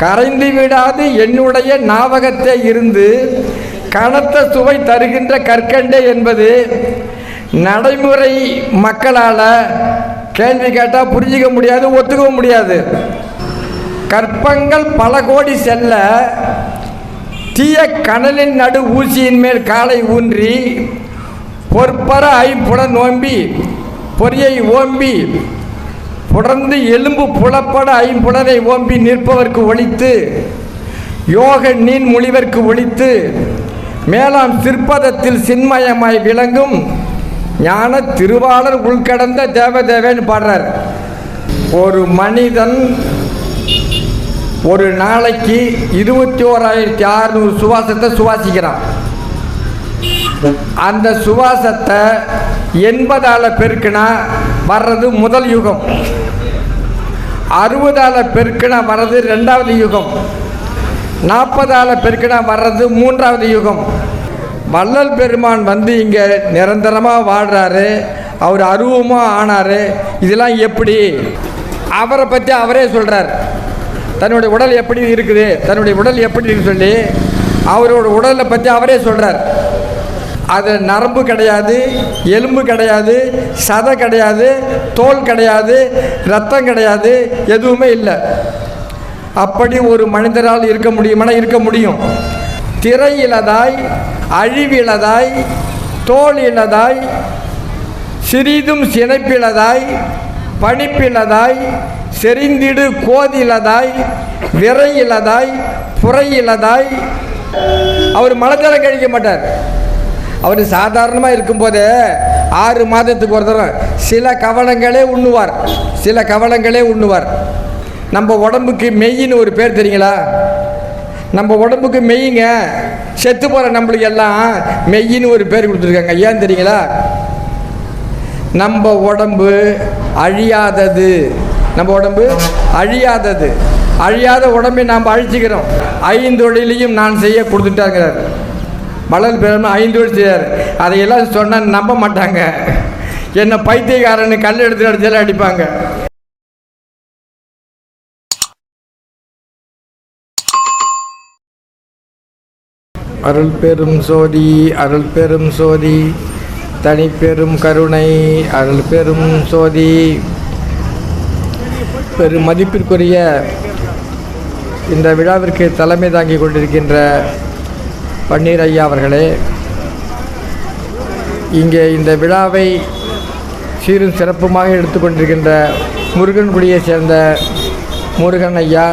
கரைந்து விடாது என்னுடைய ஞாபகத்தை இருந்து கனத்த சுவை தருகின்ற கற்கண்டே என்பது நடைமுறை மக்களால் கேள்வி கேட்டால் புரிஞ்சிக்க முடியாது, ஒத்துக்கவும் முடியாது. கற்பங்கள் பல கோடி செல்ல தீய கனலின் நடு ஊசியின் மேல் காலை ஊன்றி பொற்பர ஐம்புடன் நோம்பி பொறியை ஓம்பி புடர்ந்து எலும்பு புலப்பட ஐம்புலனை ஓம்பி நிற்பவர்க்கு ஒழித்து யோக நீன் மொழிவர்க்கு ஒழித்து மேலாம் சிற்பதத்தில் சின்மயமாய் விளங்கும் ஞான திருவாளர் உள்கடந்த தேவதேவன் பாடுறார். ஒரு மனிதன் ஒரு நாளைக்கு 21,600 சுவாசத்தை சுவாசிக்கிறான். அந்த சுவாசத்தை 80ஆல் பெருக்கினா வர்றது முதல் யுகம், 60ஆல் பெருக்கினா வர்றது 2வது யுகம், 40ஆல் பெருக்கினா வர்றது 3வது யுகம். வள்ளல் பெருமான் வந்து இங்கே நிரந்தரமாக வாழ்கிறாரு, அவர் அருவமாக ஆனார். இதெல்லாம் எப்படி? அவரை பற்றி அவரே சொல்கிறார். தன்னுடைய உடல் எப்படி இருக்குது, தன்னுடைய உடல் எப்படி இருக்குன்னு சொல்லி அவரோட உடலை பற்றி அவரே சொல்கிறார். அது நரம்பு கிடையாது, எலும்பு கிடையாது, சதை கிடையாது, தோல் கிடையாது, ரத்தம் கிடையாது, எதுவுமே இல்லை. அப்படி ஒரு மனிதரால் இருக்க முடியுமானா இருக்க முடியும். திரை இலதாய், அழிவிலதாய், தோல் இலதாய், சிறிதும் சினைப்பிலதாய், பணிப்பிலதாய், செறிந்திடு கோதிலதாய், விரையிலதாய், புறையிலதாய். அவர் மலஜலம் கழிக்க மாட்டார். அவர் சாதாரணமாக இருக்கும்போதே 6 மாதத்துக்கு ஒரு தரம் சில கவனங்களே உண்ணுவார், சில கவனங்களே உண்ணுவார். நம்ம உடம்புக்கு மெய்யின்னு ஒரு பேர் தெரியுங்களா? நம்ம உடம்புக்கு மெய்யுங்க, செத்து போகிற நம்மளுக்கு எல்லாம் மெய்யின்னு ஒரு பேர் கொடுத்துருக்காங்க. ஏன் தெரியுங்களா? நம்ம உடம்பு அழியாதது, நம்ம உடம்பு அழியாதது. அழியாத உடம்பை நாம் அழிச்சிக்கிறோம். 5 தொழிலையும் நான் செய்ய கொடுத்துட்டாங்கிறார் வள்ளல் பெருமான். 5 தொழில் செய்யார். அதையெல்லாம் சொன்னால் நம்ப மாட்டாங்க. என்னை பைத்தியக்காரன்னு கல் எடுத்து அடிச்சாலும் அடிப்பாங்க. அருள் பெரும் சோதி, அருள் பெரும் சோதி, தனிப்பெரும் கருணை, அருள் பெரும் சோதி. பெரும் மதிப்பிற்குரிய இந்த விழாவிற்கு தலைமை தாங்கி கொண்டிருக்கின்ற பன்னீர் ஐயா அவர்களே, இங்கே இந்த விழாவை சீரும் சிறப்புமாக எடுத்துக்கொண்டிருக்கின்ற முருகன்குடியை சேர்ந்த முருகன் ஐயா,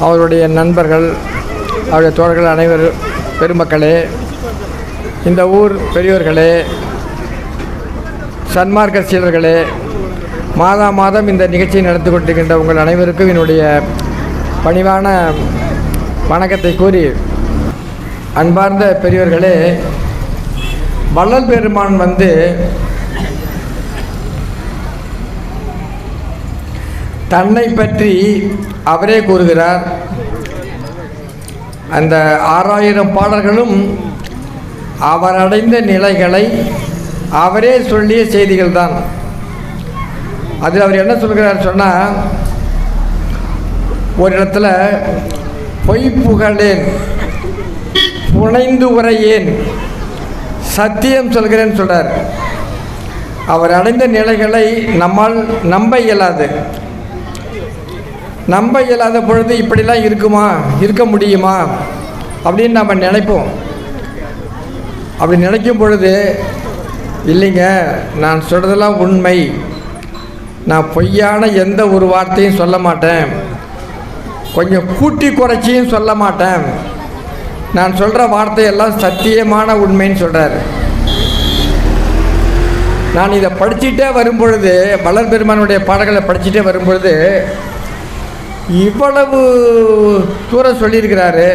அவருடைய நண்பர்கள், அவருடைய தோழர்கள், அனைவரும் பெருமக்களே, இந்த ஊர் பெரியோர்களே, சன்மார்க்க சீடர்களே, மாதம் இந்த நிகழ்ச்சியை நடத்தி கொண்டிருக்கின்ற உங்கள் அனைவருக்கும் என்னுடைய பணிவான வணக்கத்தை கூறி, அன்பார்ந்த பெரியோர்களே, வள்ளல் பெருமான் வந்து தன்னை பற்றி அவரே கூறுகிறார். அந்த 6000 பாடல்களும் அவர் அடைந்த நிலைகளை அவரே சொல்லிய செய்திகள் தான். அதில் அவர் என்ன சொல்கிறார் சொன்னால், ஒரு இடத்துல பொய் புகழேன், புனைந்து உரையேன், சத்தியம் சொல்கிறேன்னு சொல்கிறார். அவர் அடைந்த நிலைகளை நம்மால் நம்ப இயலாது. நம்ப இயலாத பொழுது இப்படிலாம் இருக்குமா, இருக்க முடியுமா அப்படின்னு நம்ம நினைப்போம். அப்படி நினைக்கும் பொழுது, இல்லைங்க, நான் சொல்கிறதெல்லாம் உண்மை, நான் பொய்யான எந்த ஒரு வார்த்தையும் சொல்ல மாட்டேன், கொஞ்சம் கூட்டி குறைச்சியும் சொல்ல மாட்டேன், நான் சொல்கிற வார்த்தையெல்லாம் சத்தியமான உண்மைன்னு சொல்கிறார். நான் இதை படிச்சுட்டே வரும்பொழுது, வள்ளல் பெருமானுடைய பாடல்களை படிச்சுட்டே வரும்பொழுது, இவ்வளவு தூரம் சொல்லியிருக்கிறாரு.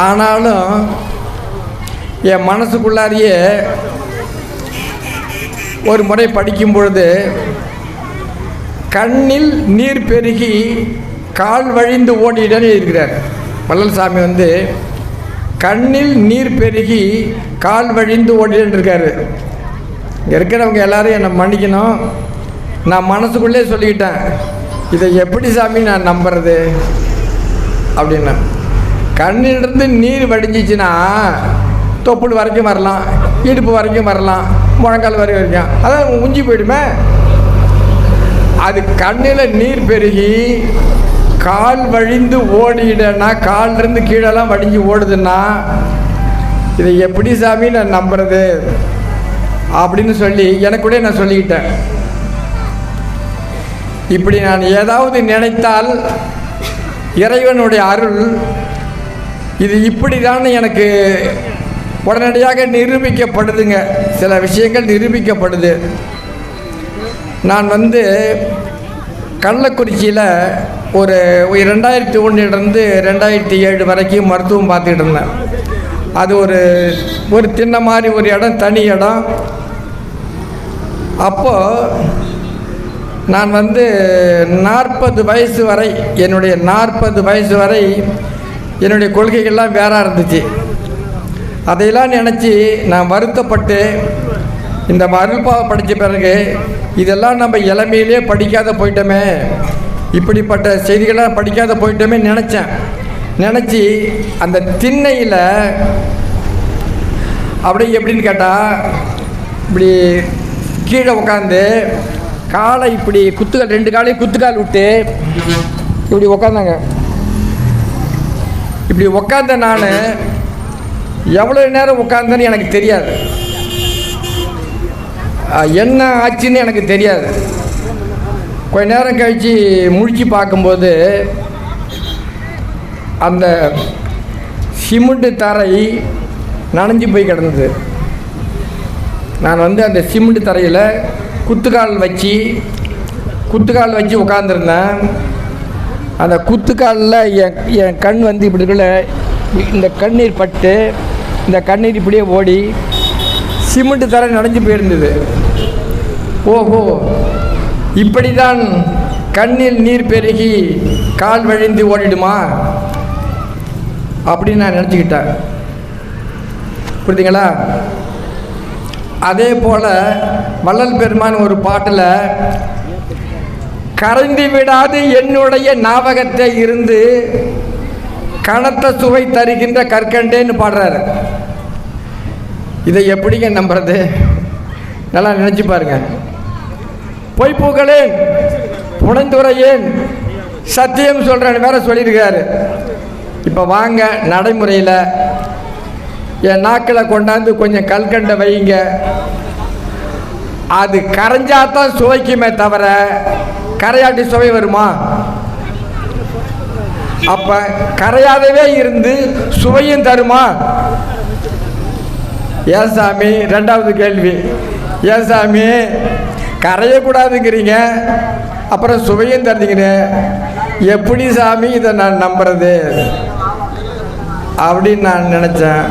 ஆனாலும் என் மனசுக்குள்ளாரியே ஒரு முறை படிக்கும் பொழுது, கண்ணில் நீர் பெருகி கால் வழிந்து ஓடிடன்னு இருக்கிறார் வள்ளல் சாமி. வந்து கண்ணில் நீர் பெருகி கால் வழிந்து ஓடின்னு இருக்காரு. இங்கே இருக்கிறவங்க எல்லோரும் என்னை மன்னிக்கணும், நான் மனசுக்குள்ளே சொல்லிக்கிட்டேன், இதை எப்படி சாமி நான் நம்புறது அப்படின்னா, கண்ணிலிருந்து நீர் வடிஞ்சிச்சுன்னா தொப்புள் வரைக்கும் வரலாம், இடுப்பு வரைக்கும் வரலாம், முழங்கால் வரைக்கும், அதான் உஞ்சி போயிடுமே. அது கண்ணில் நீர் பெருகி கால் வழிந்து ஓடிடனா, காலிலிருந்து கீழெல்லாம் வடிஞ்சு ஓடுதுன்னா இதை எப்படி சாமி நான் நம்புறது அப்படின்னு சொல்லி எனக்குள்ளே நான் சொல்லிக்கிட்டேன். இப்படி நான் ஏதாவது நினைத்தால் இறைவனுடைய அருள் இது இப்படி தான் எனக்கு உடனடியாக நிரூபிக்கப்படுதுங்க. சில விஷயங்கள் நிரூபிக்கப்படுது. நான் கள்ளக்குறிச்சியில் ஒரு 2001 2007 வரைக்கும் மருத்துவம் பார்த்துக்கிட்டு இருந்தேன். அது ஒரு திண்ண மாதிரி ஒரு இடம், தனி இடம். அப்போது நான் 40 வயசு வரை, என்னுடைய 40 வயசு வரை என்னுடைய கொள்கைகள்லாம் வேற இருந்துச்சு. அதையெல்லாம் நினச்சி நான் வருத்தப்பட்டு இந்த அருள்பாவை படித்த பிறகு இதெல்லாம் நம்ம இளமையிலே படிக்காத போயிட்டோமே, இப்படிப்பட்ட செய்திகளாக படிக்காத போயிட்டோமே நினச்சி அந்த திண்ணையில் அப்படியே எப்படின்னு கேட்டால், இப்படி கீழே உட்காந்து காலை இப்படி குத்துக்கால், 2 காலையும் குத்துக்கால் விட்டு இப்படி உக்காந்தாங்க. இப்படி உக்காந்த நான் எவ்வளோ நேரம் உட்காந்தேன்னு எனக்கு தெரியாது, என்ன ஆச்சுன்னு எனக்கு தெரியாது. கொஞ்ச நேரம் கழித்து முழிச்சு பார்க்கும்போது அந்த சிமெண்ட்டு தரை நனைஞ்சு போய் கிடந்தது. நான் அந்த சிமெண்ட்டு தரையில் குத்துக்கால் வச்சு உட்காந்துருந்தேன். அந்த குத்துக்காலில் என் கண் இப்படி இருக்குள்ள, இந்த கண்ணீர் பட்டு இந்த கண்ணீர் இப்படியே ஓடி சிமெண்ட்டு தரை நனைஞ்சு போயிருந்தது. ஓஹோ, இப்படி தான் கண்ணில் நீர் பெருகி கால் வழிந்து ஓடிடுமா அப்படின்னு நான் நினச்சிக்கிட்டேன். புரியுதுங்களா? அதே போல் வள்ளல் பெருமான் ஒரு பாட்டில் கரைந்து விடாது என்னுடைய ஞாபகத்தை இருந்து கனத்த சுவை தருகின்ற கற்கண்டேன்னு பாடுறாரு. இதை எப்படிங்க நம்புறது? நல்லா நினச்சி பாருங்க. பொய்ப்புகளேன் புனைந்துரையேன் சத்தியம் சொல்கிறேன்னு வேற சொல்லியிருக்காரு. இப்போ வாங்க நடைமுறையில் என் நாக்கில் கொண்டாந்து கொஞ்சம் கல்கண்டை வைங்க, அது கரைஞ்சாதான் சுவைக்குமே தவிர கரையாட்டி சுவை வருமா? அப்போ கரையாதவே இருந்து சுவையும் தருமா? ஏன் சாமி, 2வது கேள்வி, ஏன் சாமி கரையக்கூடாதுங்கிறீங்க, அப்புறம் சுவையும் தருந்தீங்கன்னு, எப்படி சாமி இதை நான் நம்புறது அப்படின்னு நான் நினச்சேன்.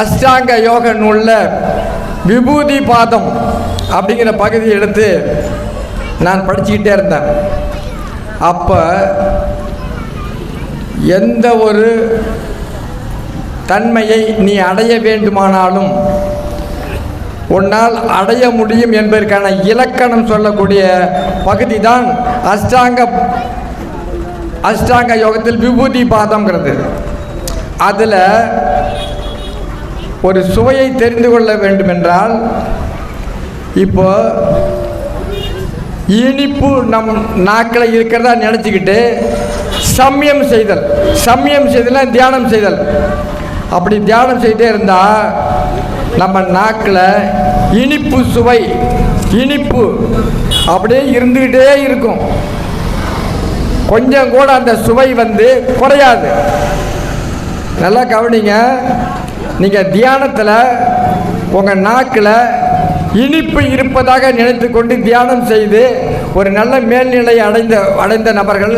அஷ்டாங்க யோக நூலில் விபூதி பாதம் அப்படிங்கிற பகுதியை எடுத்து நான் படிச்சுக்கிட்டே இருந்தேன். அப்போ எந்த ஒரு தன்மையை நீ அடைய வேண்டுமானாலும் உன்னால் அடைய முடியும் என்பதற்கான இலக்கணம் சொல்லக்கூடிய பகுதி தான் அஷ்டாங்க யோகத்தில் விபூதி பாதம்ங்கிறது. அதில் ஒரு சுவையை தெரிந்து கொள்ள வேண்டுமென்றால், இப்போ இனிப்பு நம் நாக்கில் இருக்கிறதா நினச்சிக்கிட்டு சம்யம் செய்தல் தியானம் செய்தல். அப்படி தியானம் செய்தே இருந்தால் நம்ம நாக்கில் இனிப்பு சுவை, இனிப்பு அப்படியே இருந்துக்கிட்டே இருக்கும். கொஞ்சம் கூட அந்த சுவை குறையாது. நல்லா கவனிங்க. நீங்கள் தியானத்தில் உங்கள் நாக்கில் இனிப்பு இருப்பதாக நினைத்து கொண்டு தியானம் செய்து ஒரு நல்ல மேல்நிலை அடைந்த நபர்கள்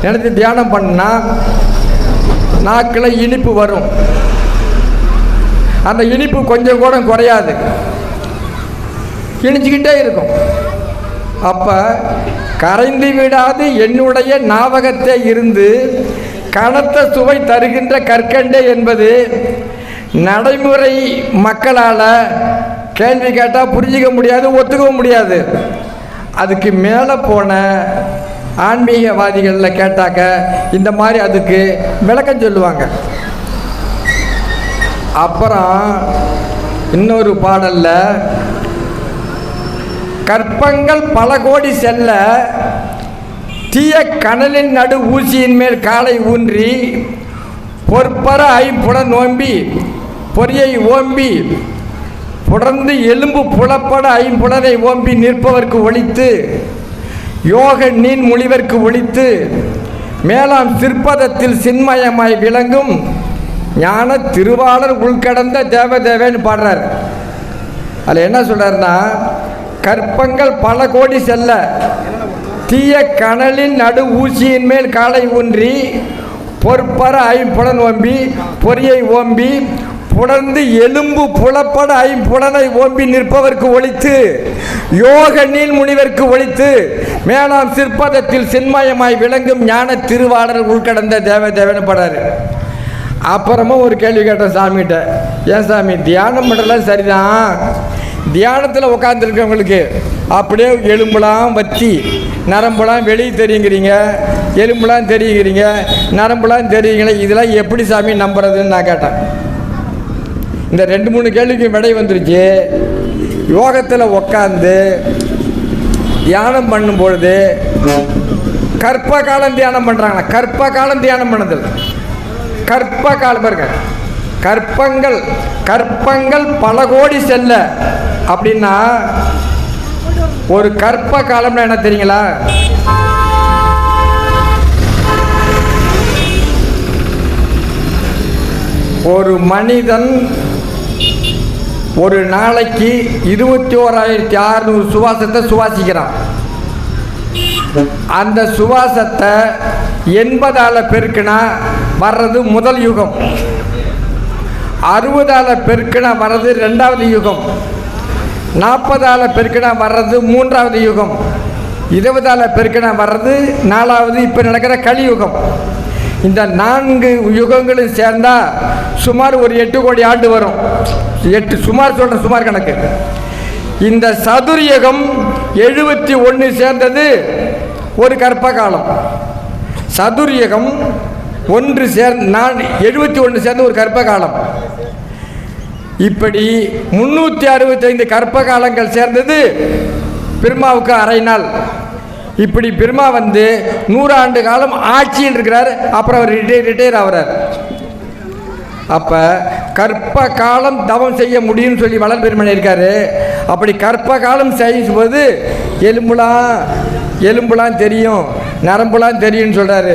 நினைத்து தியானம் பண்ணால் நாக்கில் இனிப்பு வரும். அந்த இனிப்பு கொஞ்சம் கூட குறையாது, இனிச்சுக்கிட்டே இருக்கும். அப்போ கரைந்து விடாது என்னுடைய ஞாபகத்தை இருந்து கனத்த சுவை தருகின்ற கற்கண்டே என்பது நடைமுறை மக்களால் கேள்வி கேட்டால் புரிஞ்சிக்க முடியாது, ஒத்துக்கவும் முடியாது. அதுக்கு மேலே போன ஆன்மீகவாதிகளில் கேட்டாக்க இந்த மாதிரி அதுக்கு விளக்கம் சொல்லுவாங்க. அப்புறம் இன்னொரு பாடல்ல கற்பங்கள் பல கோடி செல்ல தீய கனலின் நடு ஊசியின் மேல் காலை ஊன்றி பொற்பர ஐம்புடன் ஓம்பி பொறியை ஓம்பி புடர்ந்து எலும்பு புலப்பட ஐம்புலனை ஓம்பி நிற்பவர்க்கு ஒழித்து யோக நீன் முனிவர்க்கு ஒழித்து மேலாம் சிற்பதத்தில் சின்மயமாய் விளங்கும் ஞான திருவாளர் உள்கடந்த தேவதேவன்னு பாடுறார். அதில் என்ன சொல்றாருன்னா, கற்பங்கள் பல கோடி செல்ல தீய கனலின் நடு ஊசியின் மேல் காலை ஊன்றி பொற்பர ஐம்புலன் ஓம்பி பொறியை ஓம்பி புடர்ந்து எலும்பு புலப்பட ஐம்புலனை ஓம்பி நிற்பவர்க்கு ஒழித்து யோக நீள் முனிவர்க்கு ஒழித்து மேலாம் சிற்பதத்தில் சின்மயமாய் விளங்கும் ஞான திருவாளர் உள்கடந்த தேவதேவன் படாரு. அப்புறமா ஒரு கேள்வி கேட்டேன் சாமிகிட்ட, ஏன் சாமி தியானம் பண்ணுறதுலாம் சரிதான், தியானத்தில் உட்காந்துருக்கவங்களுக்கு அப்படியே எலும்புலாம் வத்தி நரம்புலாம் வெளியே தெரியுங்கிறீங்க, எலும்புலாம் தெரியுங்கிறீங்க, நரம்புலாம் தெரியுங்களே, இதெல்லாம் எப்படி சாமி நம்புறதுன்னு நான் கேட்டேன். இந்த 2-3 கேள்விக்கு விடை வந்துருச்சு. யோகத்தில் உட்காந்து தியானம் பண்ணும்பொழுது கற்ப காலம் தியானம் பண்ணுறாங்க. கற்ப காலம் தியானம் பண்ணது கற்ப காலம் பாருங்க, கற்பங்கள் பல கோடி செல்ல அப்படின்னா ஒரு கற்ப காலம்னா என்ன தெரியுங்களா? ஒரு மனிதன் ஒரு நாளைக்கு 21,600 சுவாசத்தை சுவாசிக்கிறான். அந்த சுவாசத்தை 80ஆல் பெருக்கினா வர்றது முதல் யுகம், 60ஆல் பெருக்கினா வர்றது 2வது யுகம், 40ஆல் பெருக்கினா வர்றது 3வது யுகம், 20ஆல் பெருக்கினா வர்றது 4வது இப்போ நடக்கிற கலியுகம். இந்த 4 யுகங்களும் சேர்ந்தா சுமார் ஒரு 8 கோடி ஆண்டு வரும். 8 சுமார் சொல்கிறேன், சுமார் கணக்கு. இந்த சதுர்யுகம் 71 சேர்ந்தது ஒரு கற்ப காலம். சதுர்யுகம் 1 சேர்ந்து 71 சேர்ந்து ஒரு கற்ப காலம். இப்படி 365 கற்ப காலங்கள் சேர்ந்தது பிரம்மாவுக்கு அரை நாள். இப்படி பிரம்மா வந்து 100 ஆண்டு காலம் ஆட்சியில் இருக்கிறார். அப்புறம் அவர் ரிட்டையர் ஆகிறார். அப்போ கற்ப காலம் தவம் செய்ய முடியும்னு சொல்லி வளர் பெருமனை இருக்காரு. அப்படி கற்ப காலம் செய்யும்போது எலும்புலாம் தெரியும், நரம்புலாம் தெரியும்னு சொல்கிறாரு.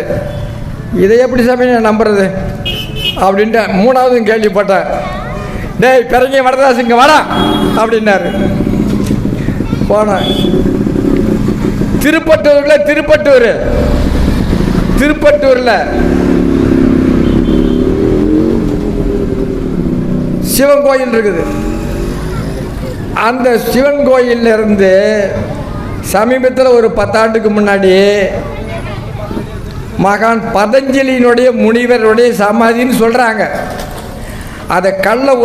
இதை எப்படி சாமி நான் நம்புறது அப்படின்ட்டு 3வது கேள்விப்பட்டேன். டேய் பிறங்க வரதாசுங்க வாடா அப்படின்னாரு. போனேன் திருப்பட்டூரில் சிவன் கோயில் இருக்குது. அந்த சிவன் கோயிலில் இருந்து சமீபத்தில் ஒரு 10 ஆண்டுக்கு முன்னாடி மகான் பதஞ்சலியினுடைய முனிவருடைய சமாதின்னு சொல்கிறாங்க. அதை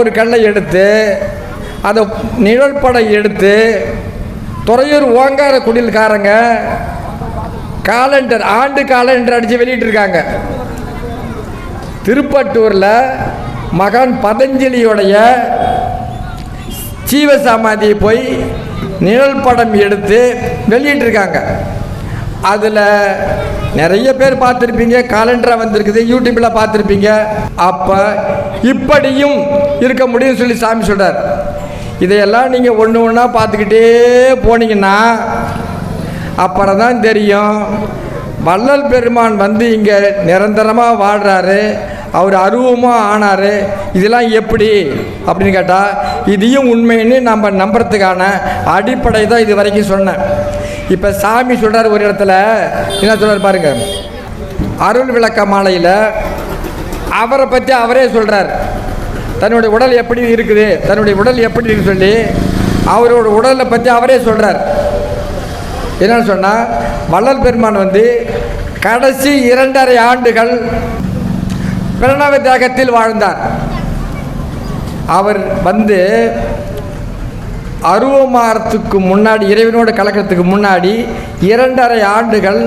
ஒரு கல்லை எடுத்து அதை நிழல் படம் எடுத்து துறையூர் ஓங்கார குடில்காரங்க காலண்டர் ஆண்டு காலண்டர் அடித்து வெளியிட்டிருக்காங்க. திருப்பட்டூரில் மகான் பதஞ்சலியோடைய ஜீவ சமாதியை போய் நிழல் படம் எடுத்து வெளியிட்டிருக்காங்க. அதில் நிறைய பேர் பார்த்துருப்பீங்க, காலண்டராக வந்திருக்குது, யூடியூப்பில் பார்த்துருப்பீங்க. அப்போ இப்படியும் இருக்க முடியும்னு சொல்லி சாமி சொல்கிறார். இதையெல்லாம் நீங்கள் ஒன்று ஒன்றா பார்த்துக்கிட்டே போனீங்கன்னா அப்புறம் தான் தெரியும் வள்ளல் பெருமான் வந்து இங்கே நிரந்தரமாக வாழ்கிறாரு, அவர் அருவமாக ஆனார். இதெல்லாம் எப்படி அப்படின்னு கேட்டால் இதையும் உண்மைன்னு நம்ம நம்புறதுக்கான அடிப்படை தான் இது வரைக்கும் சொன்னேன். இப்போ சாமி சொல்கிறார் ஒரு இடத்துல, என்ன சொல்கிறார் பாருங்க, அருள் விளக்க மாலையில் அவரை பற்றி அவரே சொல்கிறார். தன்னுடைய உடல் எப்படி இருக்குது, தன்னுடைய உடல் எப்படி இருக்குன்னு சொல்லி அவரோட உடலை பற்றி அவரே சொல்கிறார். என்னன்னு சொன்னால், வள்ளல் பெருமான் வந்து கடைசி 2.5 ஆண்டுகள் பிரணவ தேகத்தில் வாழ்ந்தார். அவர் வந்து அருவமாறத்துக்கு முன்னாடி, இறைவனோடு கலக்கிறதுக்கு முன்னாடி 2.5 ஆண்டுகள்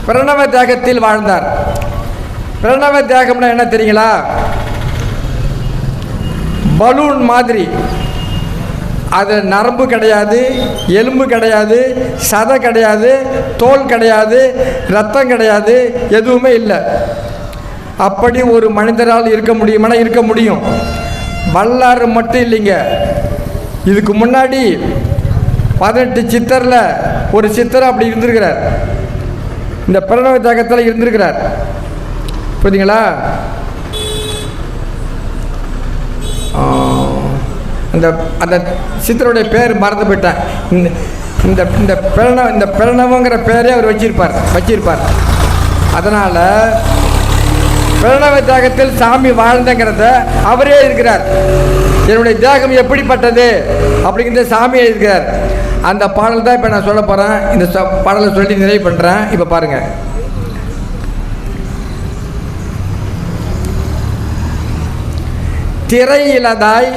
பிரணவ தேகத்தில் வாழ்ந்தார். பிரணவ தேகம்னா என்ன தெரியுங்களா? பலூன் மாதிரி. அது நரம்பு கிடையாது, எலும்பு கிடையாது, சதை கிடையாது, தோல் கிடையாது, ரத்தம் கிடையாது, எதுவுமே இல்லை. அப்படி ஒரு மனிதரால் இருக்க முடியுமானா இருக்க முடியும். வல்லாறு மட்டும் இல்லைங்க, இதுக்கு முன்னாடி 18 சித்தரில் ஒரு சித்தர் அப்படி இருந்திருக்கிறார். இந்த பிரணவ தேகத்தில் இருந்திருக்கிறார். புரியுதுங்களா? அந்த அந்த சித்தருடைய பேர் மறந்து போயிட்டேன். இந்த பிரணவங்கிற பேரே அவர் வச்சிருப்பார். அதனால் பிரணவ தேகத்தில் சாமி வாழ்ந்தங்கிறத அவரே இருக்கிறார். என்னுடைய தேகம் எப்படிப்பட்டது அப்படிங்கிறத சாமியே இருக்கிறார். அந்த பாடல் தான் இப்போ நான் சொல்ல போகிறேன். இந்த பாடலை சொல்லி நிறைவு பண்ணுறேன். இப்போ பாருங்கள். திரை இலதாய்,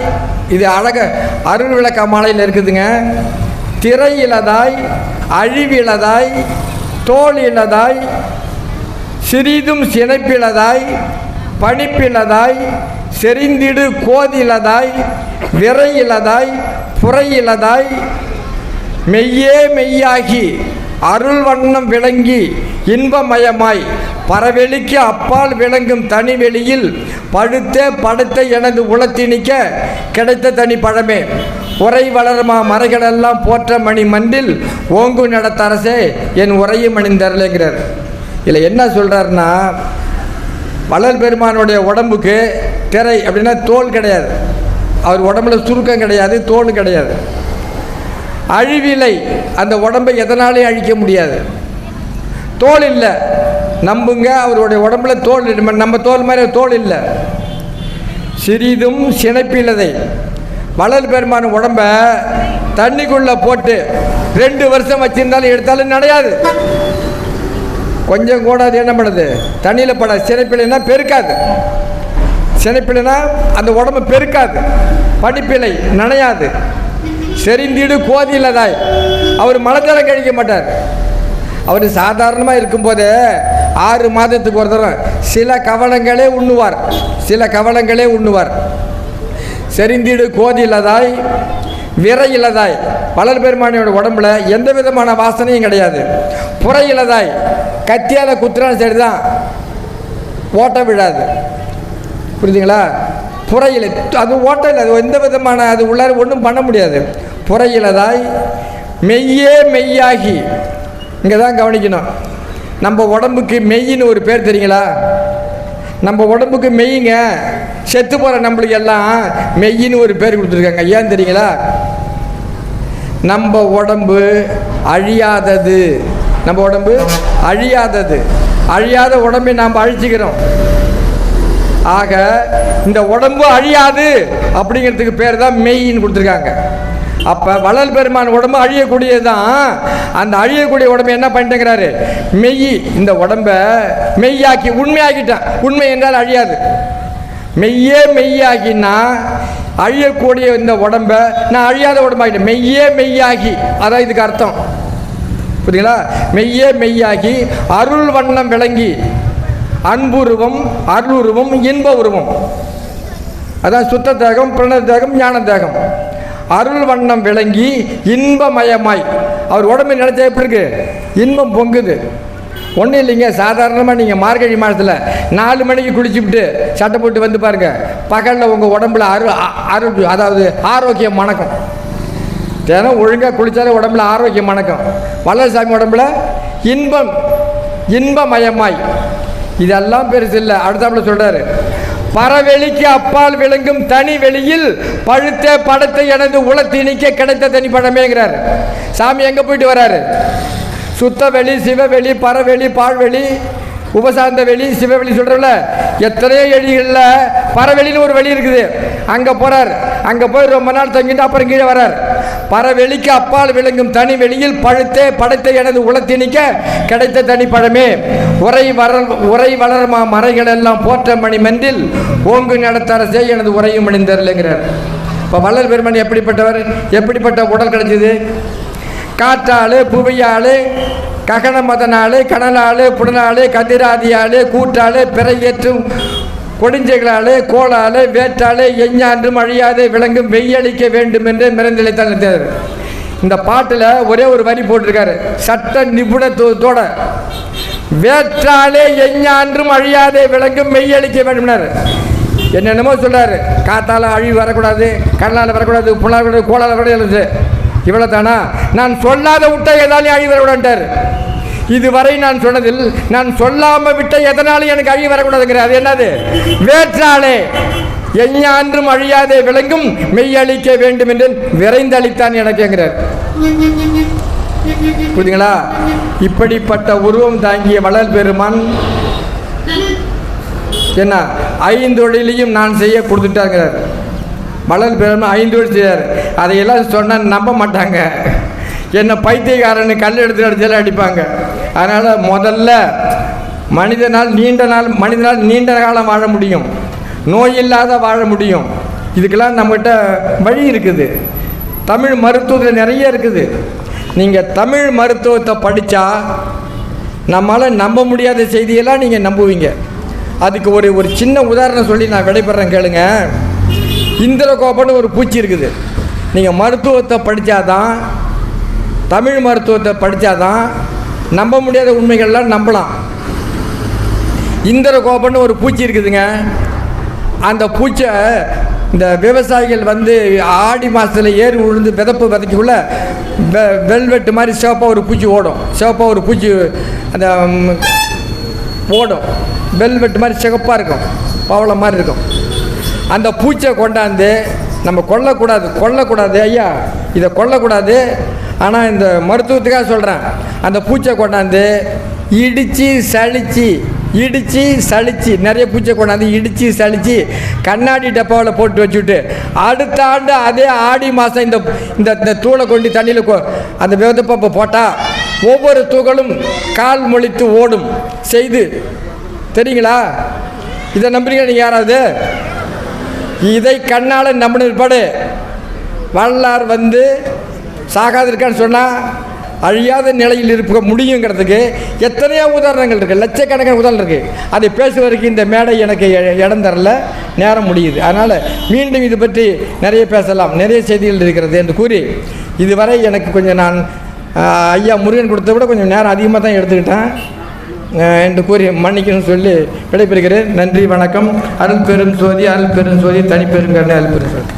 இது அழக அருள் விளக்க மாலையில் இருக்குதுங்க. திரை இலதாய், அழிவிலதாய், தோல் இலதாய், சிறிதும் சினைப்பிலதாய், பணிப்பிலதாய், செறிந்திடு கோதிலதாய், விரையிலதாய், புறையிலதாய், மெய்யே மெய்யாகி அருள் வண்ணம் விளங்கி இன்பமயமாய் பரவெளிக்கு அப்பால் விளங்கும் தனிவெளியில் படுத்த எனது உளத்திணிக்க கிடைத்த தனி பழமே உரை வளருமா மறைகளெல்லாம் போற்ற மணி மண்டில் ஓங்கு நடத்தரசே என் உரையும் அணிந்தரலைங்கிறார். இதில் என்ன சொல்கிறாருன்னா, வள்ளல் பெருமானுடைய உடம்புக்கு திரை அப்படின்னா தோல் கிடையாது. அவர் உடம்புல சுருக்கம் கிடையாது, தோல் கிடையாது. அழிவிலை, அந்த உடம்பை எதனாலையும் அழிக்க முடியாது. தோல் இல்லை, நம்புங்க. அவருடைய உடம்புல தோல், நம்ம தோல் மாதிரி தோல் இல்லை. சிறிதும் சினைப்பில்லதை, வள்ளல் பெருமான உடம்ப தண்ணிக்குள்ளே போட்டு 2 வருஷம் வச்சிருந்தாலும் எடுத்தாலும் நடையாது. கொஞ்சம் கூட அது என்ன பண்ணுது, தண்ணியில் பட. சினைப்பிலைன்னா பெருக்காது. சினைப்பிலைனா அந்த உடம்பு பெருக்காது. படிப்பிலை நனையாது. செறிந்திடு கோதிலதாய், அவர் மலஜலம் கழிக்க மாட்டார். அவர் சாதாரணமாக இருக்கும்போது 6 மாதத்துக்கு ஒரு தரம் சில கவனங்களே உண்ணுவார். செறிந்திடு கோதிலதாய், விரையிலதாய், வள்ளல் பெருமானியோட உடம்புல எந்த விதமான வாசனையும் கிடையாது. புறையிலதாய், கத்தியால் குத்துறான சரி தான், ஓட்ட விழாது. புரியுதுங்களா? புறையில அது ஓட்ட இல்லை, அது எந்த விதமான, அது உள்ளார ஒன்றும் பண்ண முடியாது. புறையிலதாய், மெய்யே மெய்யாகி. இங்கே தான் கவனிக்கணும். நம்ம உடம்புக்கு மெய்யின்னு ஒரு பேர் தெரியுங்களா? நம்ம உடம்புக்கு மெய்யுங்க. செத்து போகிற நம்மளுக்கு எல்லாம் மெய்யின்னு ஒரு பேர் கொடுத்துருக்காங்க. ஏன் தெரியுங்களா? நம்ம உடம்பு அழியாதது. நம்ம உடம்பு அழியாதது. அழியாத உடம்பை நாம் அழிச்சிக்கிறோம். ஆக இந்த உடம்பு அழியாது அப்படிங்கிறதுக்கு பேர் தான் மெய்யின்னு கொடுத்துருக்காங்க. அப்போ வள்ளல் பெருமான் உடம்பு அழியக்கூடியது தான். அந்த அழியக்கூடிய உடம்பை என்ன பண்ணிட்டேங்கிறாரு? மெய். இந்த உடம்பை மெய்யாக்கி உண்மையாக்கிட்டான். உண்மை என்றால் அழியாது. மெய்யே மெய்யாகினா அழியக்கூடிய இந்த உடம்பை நான் அழியாத உடம்பாகிட்டேன். மெய்யே மெய்யாகி, அதான் இதுக்கு அர்த்தம். புரியுங்களா? மெய்யே மெய்யாகி அருள் வண்ணம் விளங்கி அன்புருவம், அருளுருவம், இன்ப உருவம். அதான் சுத்த தேகம், பிரணவ தேகம், ஞான தேகம். அருள் வண்ணம் விளங்கி இன்பமயமாய், அவர் உடம்பு நினைச்சா எப்படி இருக்கு? இன்பம் பொங்குது. ஒன்றும் இல்லைங்க. சாதாரணமாக நீங்கள் மார்கழி மாதத்தில் 4 மணிக்கு குளிச்சுவிட்டு சட்டை போட்டு வந்து பாருங்கள், பகலில் உங்கள் உடம்புல அதாவது ஆரோக்கியம் மணக்கும். தினம் ஒழுங்காக குளித்தாலே உடம்புல ஆரோக்கியம் மணக்கும். வள்ளல் சாமி உடம்புல இன்பமயமாய். இதெல்லாம் பெருசு இல்லை. அடுத்தாப்புல சொல்கிறாரு, பரவெளிக்கு அப்பால் விளங்கும் தனி வெளியில் படுத்த எனது உளத்திணிக்க கிடைத்த தனி பழமேங்கிறார். சாமி எங்கே போயிட்டு வர்றாரு? சுத்த வெளி, சிவவெளி, பரவெளி, பால்வெளி, உபசாந்த வெளி, சிவவெளி சொல்கிறோம்ல. எத்தனையோ எளிகளில் பரவெளின்னு ஒரு வெளி இருக்குது. அங்கே போகிறார். அங்கே போய் ரொம்ப நாள் தங்கிட்டு அப்புறம் கீழே வர்றார். பரவெளிக்கு அப்பால் விளங்கும் தனி வெளியில் படைத்த எனது உளத்திணிக்க கிடைத்த தனி பழமே உரை வளருமா மறைகள் எல்லாம் போற்ற மணி மென்றில் ஓங்கு நடத்தரசே எனது உரையும் அணிந்தரலைங்கிறார். இப்போ வள்ளல் பெருமான் எப்படிப்பட்டவர், எப்படிப்பட்ட உடல் கிடைச்சது? காற்றாள், புவியாள், ககன மதனாள், கனலாள், புடனாள், கதிராதியாள், கூற்றாள், பிறையேற்றும் கொடுஞ்சைகளால், கோளால், வேற்றால், எஞ்ஞான்றும் அழியாதே விளங்கும் வெய்யளிக்க வேண்டும் என்று மிரந்தளித்தான். இந்த பாட்டில் ஒரே ஒரு வரி போட்டிருக்காரு, சட்ட நிபுணத்துவத்தோட. வேற்றாலே எஞ்ஞான்றும் அழியாதே விளங்கும் மெய்யளிக்க வேண்டும்னாரு. என்னென்னமோ சொல்றாரு, காத்தால் அழிவு வரக்கூடாது, கடலால் வரக்கூடாது, புலால் கூடாது, கோளால் கூடாது, இவ்வளோ தானா? நான் சொல்லாத விட்ட எதாலையும் அழிவு வரக்கூடாதுட்டார். இதுவரை நான் சொன்னதில் நான் சொல்லாமல் விட்ட எதனாலும் எனக்கு அழிவு வரக்கூடாதுங்கிற. அது என்னது? வேற்றாலே எஞ்ஞான்றும் அழியாதே விளங்கும் மெய்யளிக்க வேண்டும் என்று விரைந்தளித்தான் எனக்குங்கிறார். புரியுதுங்களா? இப்படிப்பட்ட உருவம் தாங்கிய வள்ளல் பெருமான் என்ன 5 தொழிலையும் நான் செய்ய கொடுத்துட்டாங்கிறார். வள்ளல் பெருமான் 5 தொழில் செய்யார். அதையெல்லாம் சொன்னால் நம்ப மாட்டாங்க. என்னை பைத்தியக்காரன்னு கல் எடுத்து அடிச்சாலும் அடிப்பாங்க. அதனால் முதல்ல மனிதனால் நீண்ட காலம் வாழ முடியும், நோய் இல்லாத வாழ முடியும். இதுக்கெல்லாம் நம்மகிட்ட வழி இருக்குது. தமிழ் மருத்துவத்தில் நிறைய இருக்குது. நீங்கள் தமிழ் மருத்துவத்தை படித்தா நம்மளால் நம்ப முடியாத செய்தியெல்லாம் நீங்கள் நம்புவீங்க. அதுக்கு ஒரு சின்ன உதாரணம் சொல்லி நான் விடைபெறேன், கேளுங்க. இந்திரகோபன்னு ஒரு பூச்சி இருக்குது. நீங்கள் மருத்துவத்தை படித்தாதான், தமிழ் மருத்துவத்தை படித்தாதான் நம்ப முடியாத உண்மைகள்லாம் நம்பலாம். இந்திரகோபன்னு ஒரு பூச்சி இருக்குதுங்க. அந்த பூச்சை இந்த விவசாயிகள் வந்து ஆடி மாதத்தில் ஏறி உழுந்து விதப்பு விதைக்குள்ள வெல்வெட்டு மாதிரி சிவப்பாக ஒரு பூச்சி ஓடும். சிவப்பாக ஒரு பூச்சி அந்த ஓடும், வெல்வெட்டு மாதிரி சிவப்பாக இருக்கும், பவளம் மாதிரி இருக்கும். அந்த பூச்சை கொண்டாந்து நம்ம கொல்லக்கூடாது ஐயா, இதை கொல்லக்கூடாது. ஆனால் இந்த மருத்துவத்துக்காக சொல்கிறேன். அந்த பூச்சை கொண்டாந்து இடித்து சளிச்சு நிறைய பூச்சை கொண்டாந்து இடித்து சளிச்சு கண்ணாடி டப்பாவில் போட்டு வச்சுட்டு அடுத்த ஆண்டு அதே ஆடி மாதம் இந்த தூளை கொண்டு தண்ணியில் அந்த விதப்பப்பை போட்டால் ஒவ்வொரு தூகளும் கால் மொழித்து ஓடும் செய்து. தெரியுங்களா? இதை நம்புறீங்க நீங்கள் யாராவது? இதை கண்ணால் நம்பின பிற்பாடு வள்ளலார் வந்து சாகாதிருக்கான்னு சொன்னால் அழியாத நிலையில் இருக்க முடியுங்கிறதுக்கு எத்தனையோ உதாரணங்கள் இருக்குது, லட்சக்கணக்கான உதாரணம் இருக்குது. அதை பேசுவதற்கு இந்த மேடை எனக்கு இடம் தரல, நேரம் முடியுது. அதனால் மீண்டும் இது பற்றி நிறைய பேசலாம், நிறைய செய்திகள் இருக்கிறது என்று கூறி, இதுவரை எனக்கு கொஞ்சம் நான் ஐயா முருகன் கொடுத்த விட கொஞ்சம் நேரம் அதிகமாக தான் எடுத்துக்கிட்டேன் என்று கூறி மன்னிக்கணும்னு சொல்லி விடைபெறுகிறேன். நன்றி, வணக்கம். அருள் பெரும் சோதி தனிப்பெருங்கருணை அருள் பெரும் சோதி.